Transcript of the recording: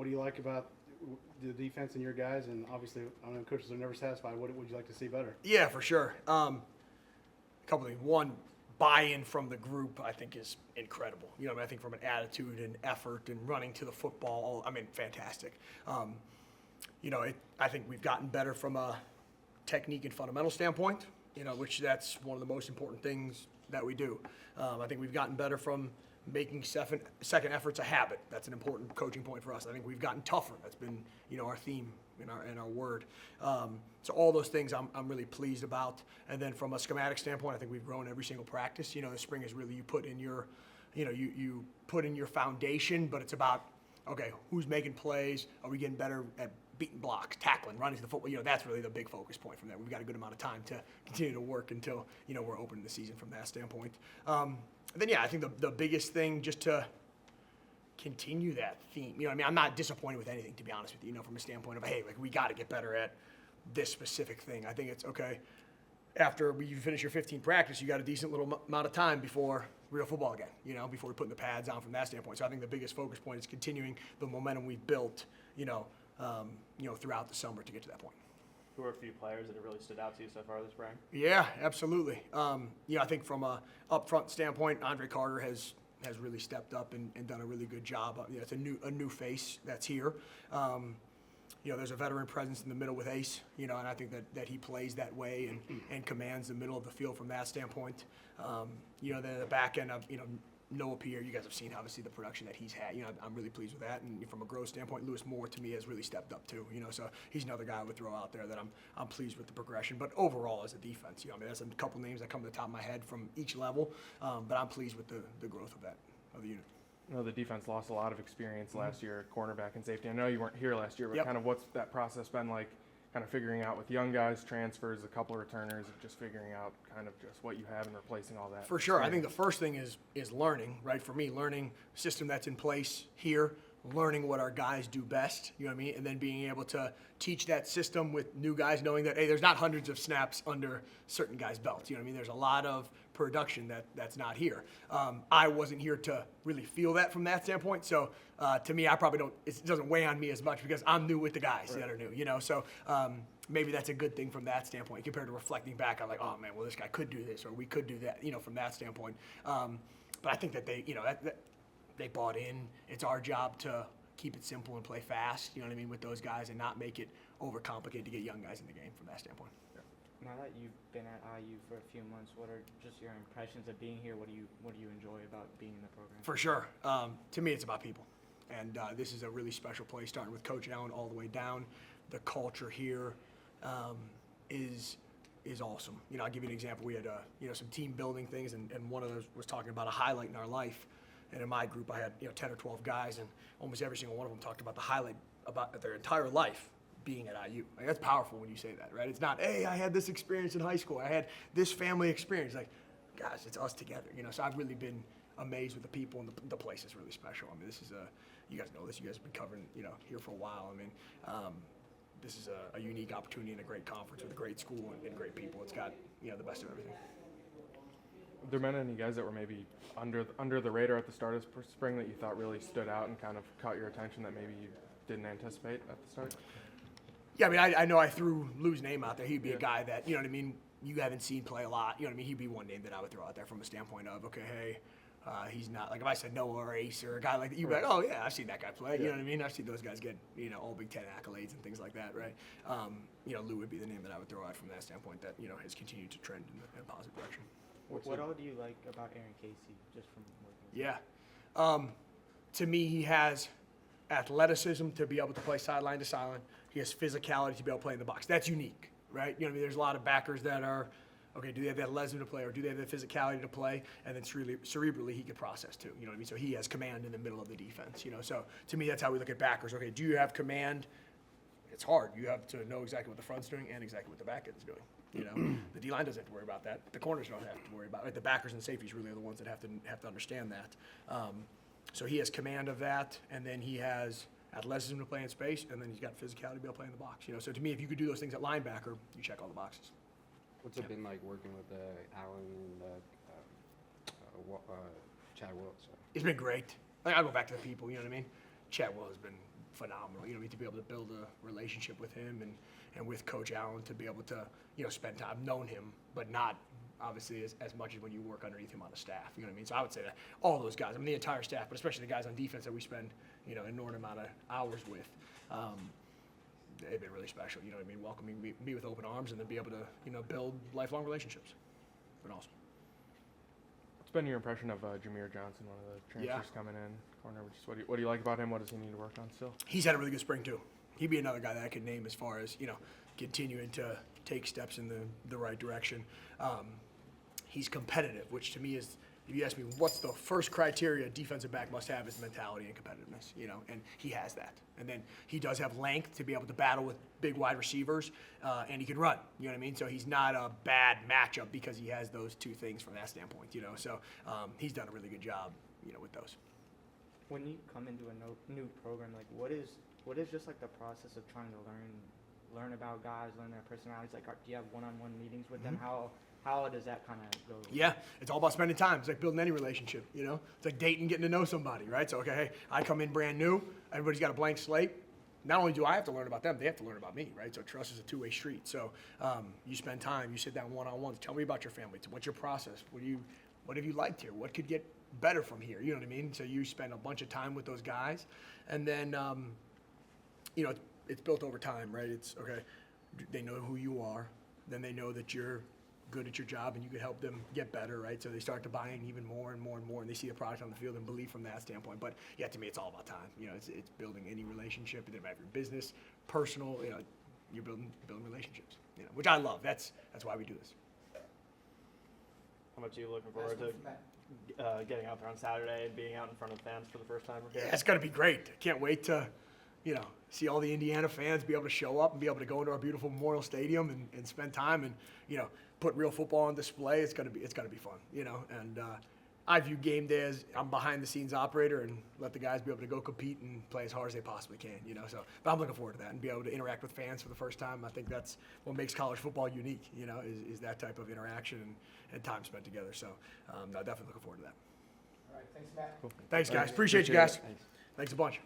What do you like about the defense and your guys? And obviously, I know coaches are never satisfied. What would you like to see better? Yeah, for sure. A couple things. One, buy-in from the group, I think, is incredible. I think from an attitude and effort and running to the football, fantastic. I think we've gotten better from a technique and fundamental standpoint, which that's one of the most important things that we do. I think we've gotten better from making second efforts a habit. That's an important coaching point for us. I think we've gotten tougher. That's been, our theme in our word. So all those things I'm really pleased about. And then from a schematic standpoint, I think we've grown every single practice. The spring is really you put in your foundation, but it's about, okay, who's making plays? Are we getting better at beating blocks, tackling, running to the football? That's really the big focus point from that. We've got a good amount of time to continue to work until, we're opening the season from that standpoint. And then, I think the biggest thing just to continue that theme, I'm not disappointed with anything, to be honest with you, from a standpoint of, hey, we got to get better at this specific thing. I think it's, okay, after you finish your 15 practice, you got a decent little amount of time before real football again, before we put the pads on from that standpoint. So I think the biggest focus point is continuing the momentum we've built, throughout the summer to get to that point. Who are a few players that have really stood out to you so far this spring? Yeah, absolutely. I think from a upfront standpoint, Andre Carter has really stepped up and done a really good job. It's a new face that's here. There's a veteran presence in the middle with Ace, and I think that he plays that way and commands the middle of the field from that standpoint. Then the back end of, Noah Pierre, you guys have seen obviously the production that he's had. I'm really pleased with that. And from a growth standpoint, Lewis Moore to me has really stepped up too. So he's another guy I would throw out there that I'm pleased with the progression. But overall, as a defense, that's a couple names that come to the top of my head from each level. But I'm pleased with the growth of the unit. The defense lost a lot of experience last year, cornerback and safety. I know you weren't here last year, but kind of what's that process been like? Kind of figuring out with young guys, transfers, a couple of returners, just figuring out kind of just what you have and replacing all that. For sure. I think the first thing is learning, right? For me, learning system that's in place here, learning what our guys do best, and then being able to teach that system with new guys, knowing that, hey, there's not hundreds of snaps under certain guys' belts, There's a lot of production that's not here. I wasn't here to really feel that from that standpoint, so to me, I probably it doesn't weigh on me as much because I'm new with the guys that are new, so maybe that's a good thing from that standpoint compared to reflecting back on like, oh man, well, this guy could do this or we could do that, from that standpoint. But I think that they, they bought in. It's our job to keep it simple and play fast, with those guys and not make it overcomplicated to get young guys in the game from that standpoint. Yeah. Now that you've been at IU for a few months, what are just your impressions of being here? What do you enjoy about being in the program? For sure. To me, it's about people. And this is a really special place, starting with Coach Allen all the way down. The culture here is awesome. I'll give you an example. We had some team building things, and one of those was talking about a highlight in our life. And in my group, I had 10 or 12 guys, and almost every single one of them talked about the highlight about their entire life being at IU. Like, that's powerful when you say that, right? It's not, hey, I had this experience in high school. I had this family experience. Like, guys, it's us together. So I've really been amazed with the people, and the place is really special. This is you guys know this. You guys have been covering, here for a while. This is a unique opportunity and a great conference with a great school and great people. It's got, the best of everything. Have there been any guys that were maybe under the radar at the start of spring that you thought really stood out and kind of caught your attention that maybe you didn't anticipate at the start? Yeah, I know I threw Lou's name out there. He'd be a guy that, you haven't seen play a lot. He'd be one name that I would throw out there from a standpoint of, okay, hey, he's not, like if I said Noah or Ace or a guy like that, you'd be like, oh yeah, I've seen that guy play. You know what I mean? I've seen those guys get, all Big Ten accolades and things like that, right? Lou would be the name that I would throw out from that standpoint that, has continued to trend in a positive direction. What all do you like about Aaron Casey, just from working with him? Yeah. To me, he has athleticism to be able to play sideline to sideline. He has physicality to be able to play in the box. That's unique, right? There's a lot of backers that are, okay, do they have that athleticism to play or do they have the physicality to play? And then cerebrally, he can process too, So he has command in the middle of the defense, So to me, that's how we look at backers. Okay, do you have command? It's hard. You have to know exactly what the front's doing and exactly what the back end is doing. The D-line doesn't have to worry about that. The corners don't have to worry about it. The backers and safeties really are the ones that have to understand that. So he has command of that, and then he has athleticism to play in space, and then he's got physicality to be able to play in the box. So to me, if you could do those things at linebacker, you check all the boxes. What's it been like working with Allen and Chad Wills? It's been great. I go back to the people. Chad Will has been phenomenal. You know, to be able to build a relationship with him and with Coach Allen, to be able to, you know, spend time. I've known him, but not obviously as much as when you work underneath him on the staff. You know what I mean? So I would say that all those guys, I mean, the entire staff, but especially the guys on defense that we spend, you know, an inordinate amount of hours with, they've been really special. You know what I mean? Welcoming me with open arms, and then be able to, you know, build lifelong relationships. Been awesome. What's been your impression of Jameer Johnson, one of the transfers coming in corner? Just what do you like about him? What does he need to work on still? He's had a really good spring too. He'd be another guy that I could name as far as, you know, continuing to take steps in the right direction. He's competitive, which to me is, if you ask me what's the first criteria a defensive back must have, is mentality and competitiveness, you know, and he has that. And then he does have length to be able to battle with big wide receivers, and he can run, you know what I mean? So he's not a bad matchup because he has those two things from that standpoint, you know. So he's done a really good job, you know, with those. When you come into a new program, like what is just like the process of trying to learn about guys, learn their personalities? Like, do you have one-on-one meetings with them? How does that kind of go? Yeah, it's all about spending time. It's like building any relationship, you know? It's like dating, getting to know somebody, right? So, okay, hey, I come in brand new. Everybody's got a blank slate. Not only do I have to learn about them, they have to learn about me, right? So trust is a two-way street. So you spend time, you sit down one-on-one. Tell me about your family. What's your process? What have you liked here? What could get better from here? You know what I mean? So you spend a bunch of time with those guys. And then, you know, it's built over time, right? It's, okay, they know who you are. Then they know that you're good at your job and you could help them get better, right? So they start to buy in even more and more and more, and they see the product on the field and believe from that standpoint. But yeah, to me, it's all about time. You know, it's building any relationship. It doesn't matter if you're business, personal. You know, you're building relationships. You know, which I love. That's why we do this. How much are you looking forward to getting out there on Saturday and being out in front of fans for the first time? Yeah, it's gonna be great. I can't wait to, you know, see all the Indiana fans be able to show up and be able to go into our beautiful Memorial Stadium and spend time and, you know, put real football on display. It's gonna be fun, you know. And I view game day as I'm behind the scenes operator and let the guys be able to go compete and play as hard as they possibly can, you know. So, but I'm looking forward to that and be able to interact with fans for the first time. I think that's what makes college football unique, you know, is that type of interaction and time spent together. So, no, definitely looking forward to that. All right, thanks, Matt. Thanks, guys. Appreciate you guys. Thanks. Thanks a bunch.